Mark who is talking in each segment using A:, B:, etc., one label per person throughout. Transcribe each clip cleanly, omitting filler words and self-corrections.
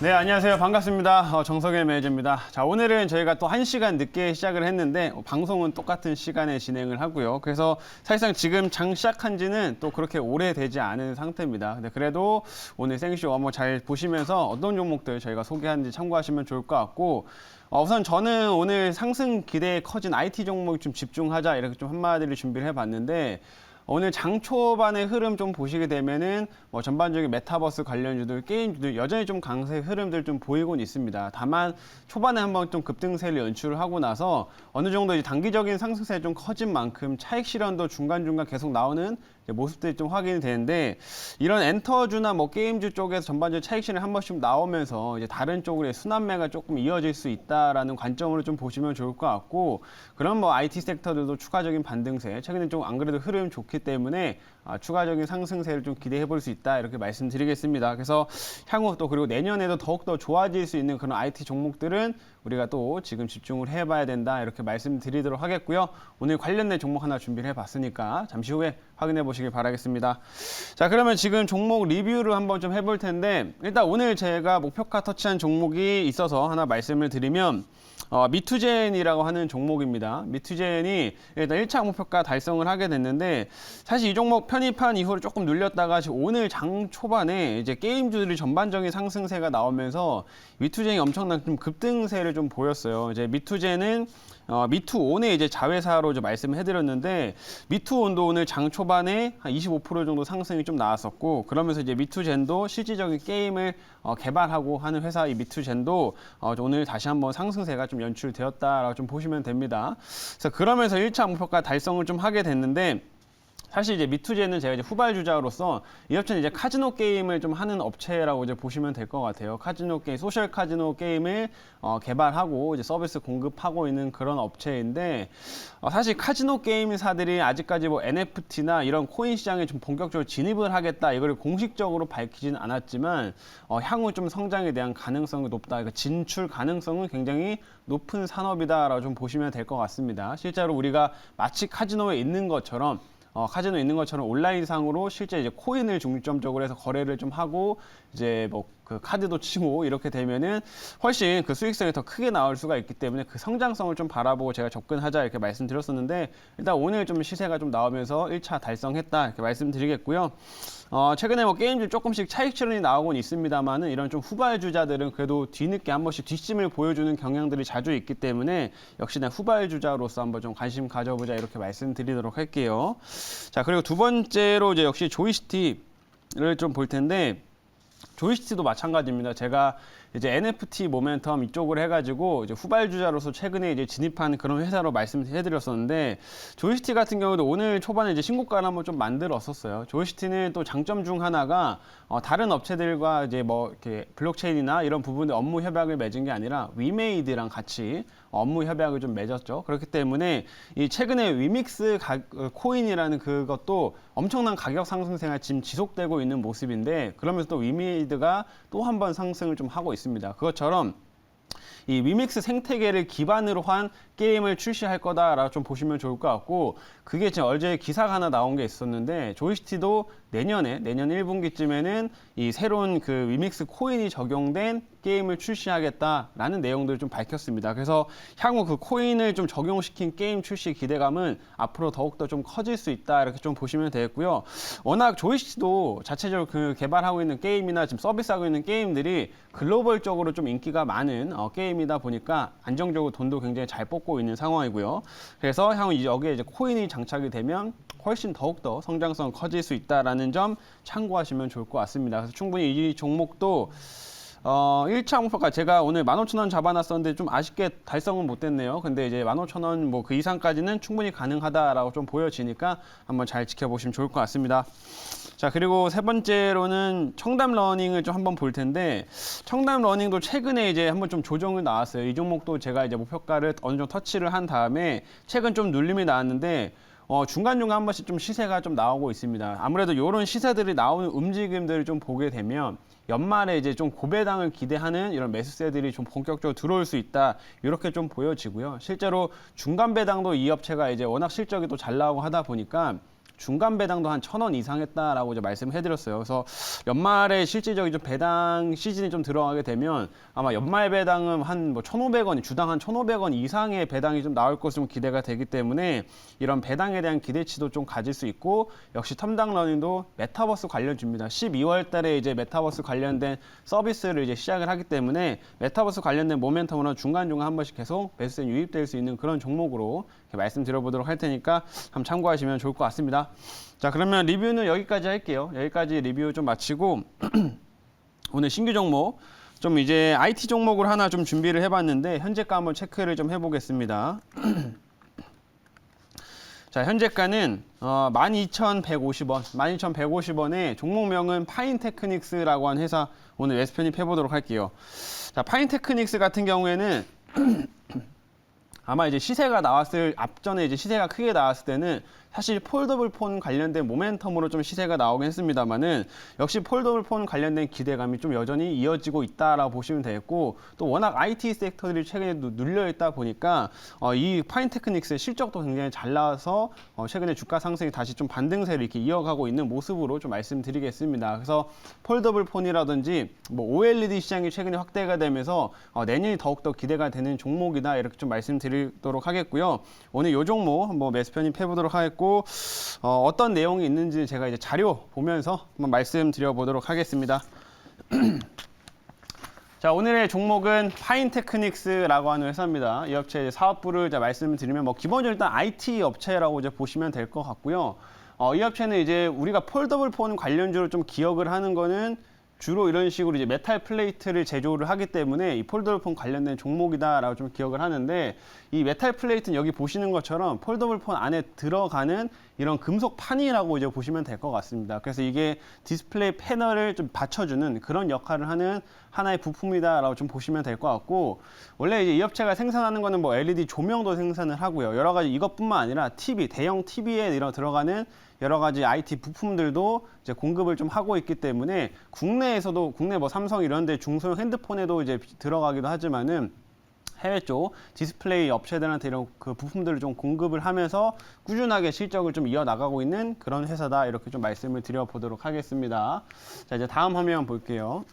A: 네, 안녕하세요. 반갑습니다. 정석일 매니저입니다. 자, 오늘은 저희가 또 1시간 늦게 시작을 했는데 방송은 똑같은 시간에 진행을 하고요. 그래서 사실상 지금 장 시작한 지는 또 그렇게 오래되지 않은 상태입니다. 근데 그래도 오늘 생쇼 한번 잘 보시면서 어떤 종목들 저희가 소개하는지 참고하시면 좋을 것 같고, 우선 저는 오늘 상승 기대에 커진 IT 종목에 좀 집중하자 이렇게 좀 한마디를 준비를 해봤는데, 오늘 장 초반의 흐름 좀 보시게 되면은 전반적인 메타버스 관련주들, 게임주들 여전히 좀 강세 흐름들 좀 보이곤 있습니다. 다만 초반에 한번 좀 급등세를 연출을 하고 나서 어느 정도 이제 단기적인 상승세 좀 커진 만큼 차익 실현도 중간중간 계속 나오는 모습들이 좀 확인이 되는데, 이런 엔터주나 게임주 쪽에서 전반적인 차익 실현 한 번씩 나오면서 이제 다른 쪽으로의 순환매가 조금 이어질 수 있다라는 관점으로 좀 보시면 좋을 것 같고, 그런 IT 섹터들도 추가적인 반등세, 최근에 좀 안 그래도 흐름 좋기 때문에 추가적인 상승세를 좀 기대해 볼 수 있다 이렇게 말씀드리겠습니다. 그래서 향후 또 그리고 내년에도 더욱더 좋아질 수 있는 그런 IT 종목들은 우리가 또 지금 집중을 해봐야 된다 이렇게 말씀드리도록 하겠고요. 오늘 관련된 종목 하나 준비를 해봤으니까 잠시 후에 확인해 보시길 바라겠습니다. 자, 그러면 지금 종목 리뷰를 한번 좀 해볼 텐데, 일단 오늘 제가 목표가 터치한 종목이 있어서 하나 말씀을 드리면 미투젠이라고 하는 종목입니다. 미투젠이 일단 1차 목표가 달성을 하게 됐는데, 사실 이 종목 편입한 이후로 조금 눌렸다가 지금 오늘 장 초반에 이제 게임주들이 전반적인 상승세가 나오면서 미투젠이 엄청난 좀 급등세를 좀 보였어요. 이제 미투젠은 미투온의 이제 자회사로 이제 말씀을 해드렸는데, 미투온도 오늘 장 초반에 한 25% 정도 상승이 좀 나왔었고, 그러면서 이제 미투젠도 실질적인 게임을 개발하고 하는 회사 이 미투젠도 오늘 다시 한번 상승세가 좀 연출되었다라고 좀 보시면 됩니다. 그래서 그러면서 1차 목표가 달성을 좀 하게 됐는데, 사실 이제 미투젠은 제가 이제 후발주자로서 이 업체는 이제 카지노 게임을 좀 하는 업체라고 이제 보시면 될 것 같아요. 카지노 게임, 소셜 카지노 게임을 개발하고 이제 서비스 공급하고 있는 그런 업체인데, 사실 카지노 게임사들이 아직까지 NFT나 이런 코인 시장에 좀 본격적으로 진입을 하겠다 이걸 공식적으로 밝히지는 않았지만 향후 좀 성장에 대한 가능성이 높다. 그러니까 진출 가능성은 굉장히 높은 산업이다라고 좀 보시면 될 것 같습니다. 실제로 우리가 마치 카지노에 있는 것처럼 카지노에 있는 것처럼 온라인상으로 실제 이제 코인을 중점적으로 해서 거래를 좀 하고 이제 그 카드도 치고 이렇게 되면은 훨씬 그 수익성이 더 크게 나올 수가 있기 때문에 그 성장성을 좀 바라보고 제가 접근하자 이렇게 말씀드렸었는데, 일단 오늘 좀 시세가 좀 나오면서 1차 달성했다 이렇게 말씀드리겠고요. 최근에 게임들 조금씩 차익 실현이 나오곤 있습니다만은 이런 좀 후발주자들은 그래도 뒤늦게 한 번씩 뒷심을 보여주는 경향들이 자주 있기 때문에 역시나 후발주자로서 한번 좀 관심 가져보자 이렇게 말씀드리도록 할게요. 자, 그리고 두 번째로 이제 역시 조이스틱을 좀 볼 텐데, 조이스틱도 마찬가지입니다. 제가 이제 NFT 모멘텀 이쪽으로 해가지고 이제 후발주자로서 최근에 이제 진입한 그런 회사로 말씀해드렸었는데, 조이스틱 같은 경우도 오늘 초반에 이제 신고가를 한번 좀 만들었었어요. 조이스틱은 또 장점 중 하나가 다른 업체들과 이제 이렇게 블록체인이나 이런 부분에 업무 협약을 맺은 게 아니라 위메이드랑 같이 업무 협약을 좀 맺었죠. 그렇기 때문에 이 최근에 위믹스 코인이라는 그것도 엄청난 가격 상승세가 지금 지속되고 있는 모습인데, 그러면서 또 위메이드가 또 한 번 상승을 좀 하고 있습니다. 그것처럼 이 위믹스 생태계를 기반으로 한 게임을 출시할 거다라고 좀 보시면 좋을 것 같고, 그게 지금 어제 기사가 하나 나온 게 있었는데, 조이스틱도 내년 1분기쯤에는 이 새로운 그 위믹스 코인이 적용된 게임을 출시하겠다라는 내용들을 좀 밝혔습니다. 그래서 향후 그 코인을 좀 적용시킨 게임 출시 기대감은 앞으로 더욱더 좀 커질 수 있다 이렇게 좀 보시면 되겠고요. 워낙 조이스틱도 자체적으로 그 개발하고 있는 게임이나 지금 서비스하고 있는 게임들이 글로벌적으로 좀 인기가 많은 게임이다 보니까 안정적으로 돈도 굉장히 잘 뽑고 있는 상황이고요. 그래서 향후 여기에 이제 코인이 장착이 되면 훨씬 더욱더 성장성 커질 수 있다라는 점 참고하시면 좋을 것 같습니다. 그래서 충분히 이 종목도 1차 목표가 제가 오늘 15,000원 잡아놨었는데 좀 아쉽게 달성은 못됐네요. 근데 이제 15,000원 그 이상까지는 충분히 가능하다라고 좀 보여지니까 한번 잘 지켜보시면 좋을 것 같습니다. 자, 그리고 세 번째로는 청담 러닝을 좀 한번 볼 텐데, 청담 러닝도 최근에 이제 한번 좀 조정이 나왔어요. 이 종목도 제가 이제 목표가를 어느 정도 터치를 한 다음에 최근 좀 눌림이 나왔는데, 중간중간 한 번씩 좀 시세가 좀 나오고 있습니다. 아무래도 이런 시세들이 나오는 움직임들을 좀 보게 되면 연말에 이제 좀 고배당을 기대하는 이런 매수세들이 좀 본격적으로 들어올 수 있다 이렇게 좀 보여지고요. 실제로 중간 배당도 이 업체가 이제 워낙 실적이 또 잘 나오고 하다 보니까 중간 배당도 한 1,000원 이상 했다라고 이제 말씀해드렸어요. 그래서 연말에 실질적인 좀 배당 시즌이 좀 들어가게 되면 아마 연말 배당은 한 뭐 1,500원, 주당 한 1,500원 이상의 배당이 좀 나올 것으로 기대가 되기 때문에 이런 배당에 대한 기대치도 좀 가질 수 있고, 역시 텀당러닝도 메타버스 관련주입니다. 12월 달에 이제 메타버스 관련된 서비스를 이제 시작을 하기 때문에 메타버스 관련된 모멘텀으로 중간중간 한 번씩 계속 매수세 유입될 수 있는 그런 종목으로 말씀드려보도록 할 테니까 한번 참고하시면 좋을 것 같습니다. 자, 그러면 리뷰는 여기까지 할게요. 여기까지 리뷰 좀 마치고 오늘 신규 종목 좀 이제 IT 종목을 하나 좀 준비를 해봤는데 현재가 한번 체크를 좀 해보겠습니다. 자, 현재가는 12,150원, 12,150원에 종목명은 파인테크닉스라고 하는 회사 오늘 매수 편입해보도록 할게요. 자, 파인테크닉스 같은 경우에는 아마 이제 시세가 나왔을 앞전에 이제 시세가 크게 나왔을 때는 사실 폴더블 폰 관련된 모멘텀으로 좀 시세가 나오긴 했습니다만은 역시 폴더블 폰 관련된 기대감이 좀 여전히 이어지고 있다라고 보시면 되겠고, 또 워낙 IT 섹터들이 최근에 눌려 있다 보니까 이 파인테크닉스의 실적도 굉장히 잘 나와서 최근에 주가 상승이 다시 좀 반등세를 이렇게 이어가고 있는 모습으로 좀 말씀드리겠습니다. 그래서 폴더블 폰이라든지 뭐 OLED 시장이 최근에 확대가 되면서 내년이 더욱더 기대가 되는 종목이다, 이렇게 좀 말씀드리도록 하겠고요. 오늘 이 종목 한번 매수 편입해 보도록 하겠고, 어떤 내용이 있는지 제가 이제 자료 보면서 한번 말씀드려 보도록 하겠습니다. 자, 오늘의 종목은 파인테크닉스라고 하는 회사입니다. 이 업체의 사업부를 이제 말씀드리면 기본적으로 일단 IT 업체라고 이제 보시면 될 것 같고요. 이 업체는 이제 우리가 폴더블 폰 관련주로 좀 기억을 하는 거는 주로 이런 식으로 이제 메탈 플레이트를 제조를 하기 때문에 이 폴더블 폰 관련된 종목이다라고 좀 기억을 하는데, 이 메탈 플레이트는 여기 보시는 것처럼 폴더블 폰 안에 들어가는 이런 금속 판이라고 이제 보시면 될 것 같습니다. 그래서 이게 디스플레이 패널을 좀 받쳐주는 그런 역할을 하는 하나의 부품이다라고 좀 보시면 될 것 같고, 원래 이제 이 업체가 생산하는 거는 뭐 LED 조명도 생산을 하고요. 여러 가지 이것뿐만 아니라 TV, 대형 TV에 들어가는 여러 가지 IT 부품들도 이제 공급을 좀 하고 있기 때문에 국내에서도 국내 뭐 삼성 이런 데 중소형 핸드폰에도 이제 들어가기도 하지만은 해외 쪽 디스플레이 업체들한테 이런 그 부품들을 좀 공급을 하면서 꾸준하게 실적을 좀 이어나가고 있는 그런 회사다, 이렇게 좀 말씀을 드려보도록 하겠습니다. 자, 이제 다음 화면 볼게요.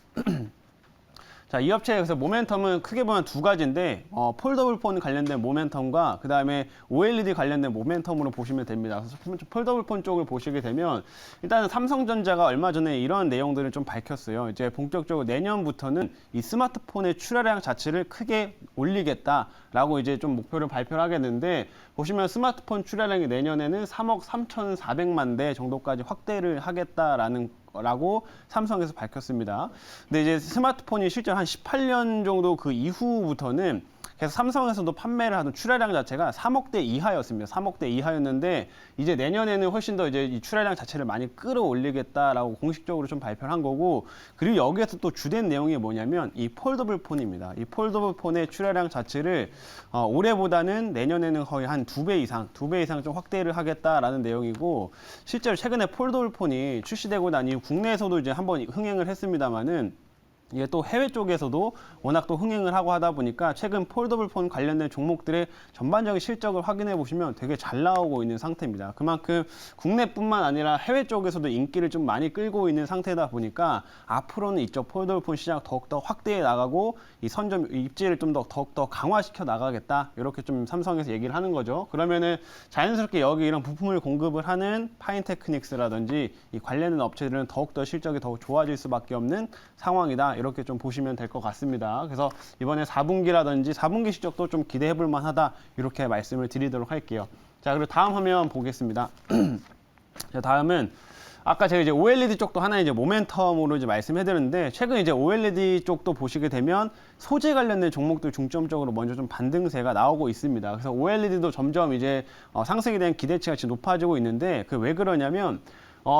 A: 자, 이 업체의 그래서 모멘텀은 크게 보면 두 가지인데, 폴더블 폰 관련된 모멘텀과 그 다음에 OLED 관련된 모멘텀으로 보시면 됩니다. 그래서 폴더블 폰 쪽을 보시게 되면 일단은 삼성전자가 얼마 전에 이런 내용들을 좀 밝혔어요. 이제 본격적으로 내년부터는 이 스마트폰의 출하량 자체를 크게 올리겠다라고 이제 좀 목표를 발표를 하겠는데, 보시면 스마트폰 출하량이 내년에는 3억 3,400만 대 정도까지 확대를 하겠다라고 삼성에서 밝혔습니다. 근데 이제 스마트폰이 실제 한 18년 정도 그 이후부터는 계속 삼성에서도 판매를 하던 출하량 자체가 3억 대 이하였습니다. 3억 대 이하였는데 이제 내년에는 훨씬 더 이제 이 출하량 자체를 많이 끌어올리겠다라고 공식적으로 좀 발표를 한 거고, 그리고 여기에서 또 주된 내용이 뭐냐면 이 폴더블 폰입니다. 이 폴더블 폰의 출하량 자체를 올해보다는 내년에는 거의 한 2배 이상 좀 확대를 하겠다라는 내용이고, 실제로 최근에 폴더블 폰이 출시되고 난 이후 국내에서도 이제 한번 흥행을 했습니다만은 이게 또 해외 쪽에서도 워낙 또 흥행을 하고 하다 보니까 최근 폴더블 폰 관련된 종목들의 전반적인 실적을 확인해 보시면 되게 잘 나오고 있는 상태입니다. 그만큼 국내뿐만 아니라 해외 쪽에서도 인기를 좀 많이 끌고 있는 상태다 보니까 앞으로는 이쪽 폴더블 폰 시장 더욱더 확대해 나가고 이 선점 입지를 좀 더욱더 강화시켜 나가겠다, 이렇게 좀 삼성에서 얘기를 하는 거죠. 그러면은 자연스럽게 여기 이런 부품을 공급을 하는 파인테크닉스라든지 이 관련된 업체들은 더욱더 실적이 더욱 좋아질 수밖에 없는 상황이다, 이렇게 좀 보시면 될 것 같습니다. 그래서 이번에 4분기라든지 4분기 실적도 좀 기대해 볼 만하다, 이렇게 말씀을 드리도록 할게요. 자, 그리고 다음 화면 보겠습니다. 자, 다음은 아까 제가 이제 OLED 쪽도 하나 이제 모멘텀으로 이제 말씀해 드렸는데, 최근 이제 OLED 쪽도 보시게 되면 소재 관련된 종목들 중점적으로 먼저 좀 반등세가 나오고 있습니다. 그래서 OLED도 점점 이제 상승에 대한 기대치가 지금 높아지고 있는데, 그 왜 그러냐면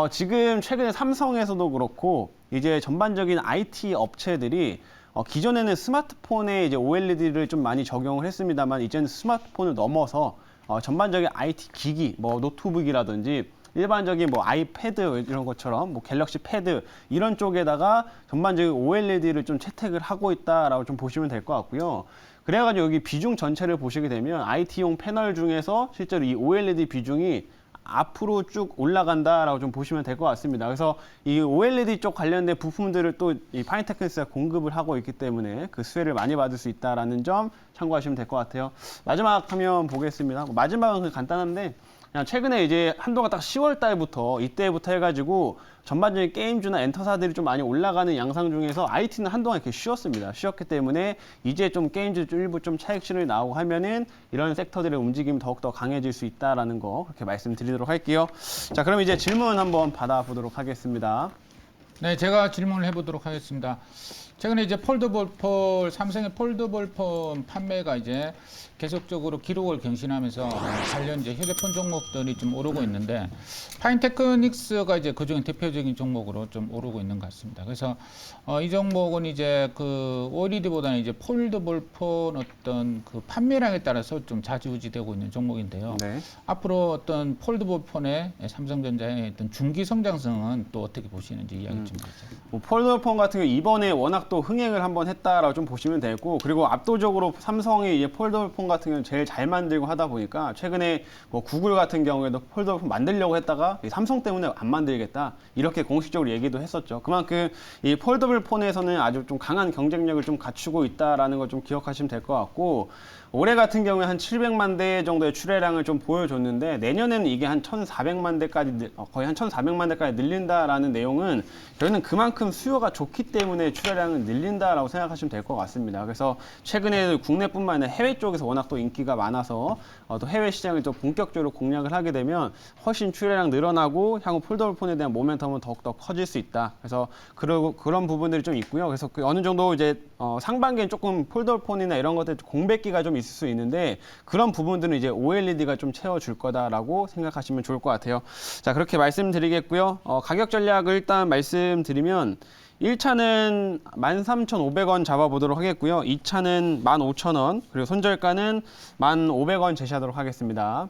A: 지금 최근에 삼성에서도 그렇고 이제 전반적인 IT 업체들이 기존에는 스마트폰에 이제 OLED를 좀 많이 적용을 했습니다만, 이제는 스마트폰을 넘어서 전반적인 IT 기기, 뭐 노트북이라든지 일반적인 뭐 아이패드 이런 것처럼 뭐 갤럭시 패드 이런 쪽에다가 전반적인 OLED를 좀 채택을 하고 있다라고 좀 보시면 될 것 같고요. 그래가지고 여기 비중 전체를 보시게 되면 IT용 패널 중에서 실제로 이 OLED 비중이 앞으로 쭉 올라간다라고 좀 보시면 될 것 같습니다. 그래서 이 OLED 쪽 관련된 부품들을 또 이 파인테크니스가 공급을 하고 있기 때문에 그 수혜를 많이 받을 수 있다라는 점 참고하시면 될 것 같아요. 마지막 화면 보겠습니다. 마지막은 그냥 간단한데 그냥 최근에 이제 한도가 딱 10월 달부터 이때부터 해가지고 전반적인 게임주나 엔터사들이 좀 많이 올라가는 양상 중에서 IT는 한동안 이렇게 쉬었습니다. 쉬었기 때문에 이제 좀 게임주 일부 좀 차익 실현이 나오고 하면은 이런 섹터들의 움직임이 더욱더 강해질 수 있다라는 거 그렇게 말씀드리도록 할게요. 자, 그럼 이제 질문 한번 받아보도록 하겠습니다.
B: 네, 제가 질문을 해보도록 하겠습니다. 최근에 이제 폴더블 폰, 삼성의 폴더블 폰 판매가 이제 계속적으로 기록을 경신하면서 관련 이제 휴대폰 종목들이 좀 오르고 있는데 파인테크닉스가 이제 그중에 대표적인 종목으로 좀 오르고 있는 것 같습니다. 그래서 이 종목은 이제 그 OLED보다는 이제 폴더블 폰 어떤 그 판매량에 따라서 좀 좌지우지되고 있는 종목인데요.
A: 네.
B: 앞으로 어떤 폴더블 폰의 삼성전자의 어떤 중기 성장성은 또 어떻게 보시는지 이야기 좀 해주세요.
A: 뭐 폴더폰 같은 경우 이번에 워낙 또 흥행을 한번 했다라고 좀 보시면 되고 그리고 압도적으로 삼성이 이제 폴더폰 같은 경우는 제일 잘 만들고 하다 보니까 최근에 뭐 구글 같은 경우에도 폴더폰 만들려고 했다가 삼성 때문에 안 만들겠다 이렇게 공식적으로 얘기도 했었죠. 그만큼 이 폴더블 폰에서는 아주 좀 강한 경쟁력을 좀 갖추고 있다라는 걸 좀 기억하시면 될 것 같고 올해 같은 경우에 한 700만 대 정도의 출하량을 좀 보여줬는데 내년에는 이게 한 1,400만 대까지 거의 한 1,400만 대까지 늘린다라는 내용은 저희는 그만큼 수요가 좋기 때문에 출하량을 늘린다라고 생각하시면 될 것 같습니다. 그래서 최근에 국내뿐만 아니라 해외 쪽에서 워낙 또 인기가 많아서 또 해외 시장을 좀 본격적으로 공략을 하게 되면 훨씬 출하량 늘어나고 향후 폴더블 폰에 대한 모멘텀은 더욱더 커질 수 있다. 그래서 그런 부분들이 좀 있고요. 그래서 그 어느 정도 이제 상반기엔 조금 폴더블 폰이나 이런 것들 공백기가 좀 있을 수 있는데 그런 부분들은 이제 OLED가 좀 채워줄 거다라고 생각하시면 좋을 것 같아요. 자, 그렇게 말씀드리겠고요. 가격 전략을 일단 말씀드리면 1차는 13,500원 잡아보도록 하겠고요. 2차는 15,000원, 그리고 손절가는 1,500원 제시하도록 하겠습니다.